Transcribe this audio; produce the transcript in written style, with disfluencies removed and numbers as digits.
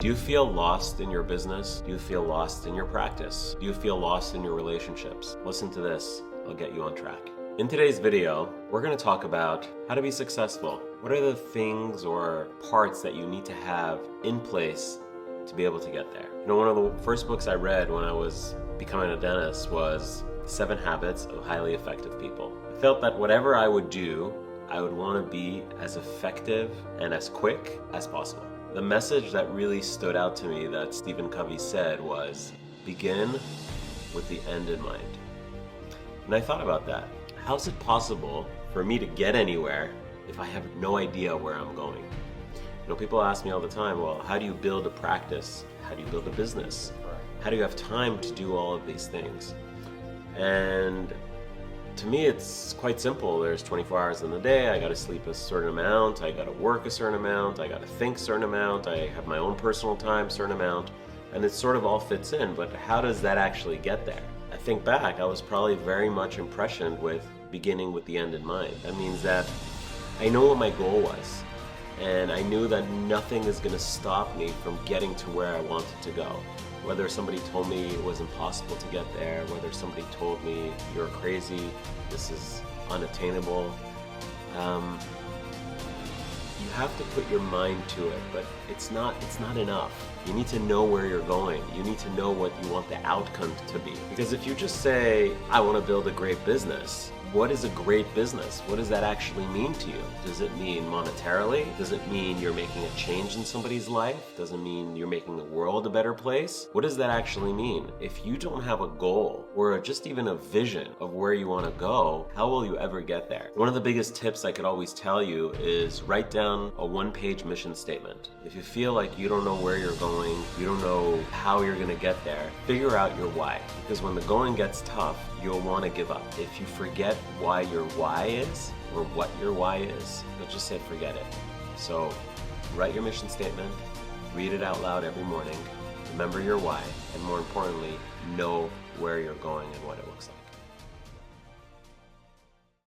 Do you feel lost in your business? Do you feel lost in your practice? Do you feel lost in your relationships? Listen to this, I'll get you on track. In today's video, we're going to talk about how to be successful. What are the things or parts that you need to have in place to be able to get there? You know, one of the first books I read when I was becoming a dentist was 7 Habits of Highly Effective People. I felt that whatever I would do, I would want to be as effective and as quick as possible. The message that really stood out to me that Stephen Covey said was, begin with the end in mind. And I thought about that. How is it possible for me to get anywhere if I have no idea where I'm going? You know, people ask me all the time, well, how do you build a practice? How do you build a business? How do you have time to do all of these things? And to me, it's quite simple. There's 24 hours in the day. I got to sleep a certain amount. I got to work a certain amount. I got to think a certain amount. I have my own personal time, certain amount. And it sort of all fits in, but how does that actually get there? I think back, I was probably very much impressioned with beginning with the end in mind. That means that I know what my goal was, and I knew that nothing is going to stop me from getting to where I wanted to go. Whether somebody told me it was impossible to get there, whether somebody told me you're crazy, this is unattainable, you have to put your mind to it, but it's not enough. You need to know where you're going. You need to know what you want the outcome to be. Because if you just say, I want to build a great business, what is a great business? What does that actually mean to you? Does it mean monetarily? Does it mean you're making a change in somebody's life? Does it mean you're making the world a better place? What does that actually mean? If you don't have a goal or just even a vision of where you want to go, how will you ever get there? One of the biggest tips I could always tell you is write down a 1-page mission statement. If you feel like you don't know where you're going, you don't know how you're going to get there, figure out your why. Because when the going gets tough, you'll want to give up. If you forget why your why is, or what your why is, you'll just say forget it. So write your mission statement, read it out loud every morning, remember your why, and more importantly, know where you're going and what it looks like.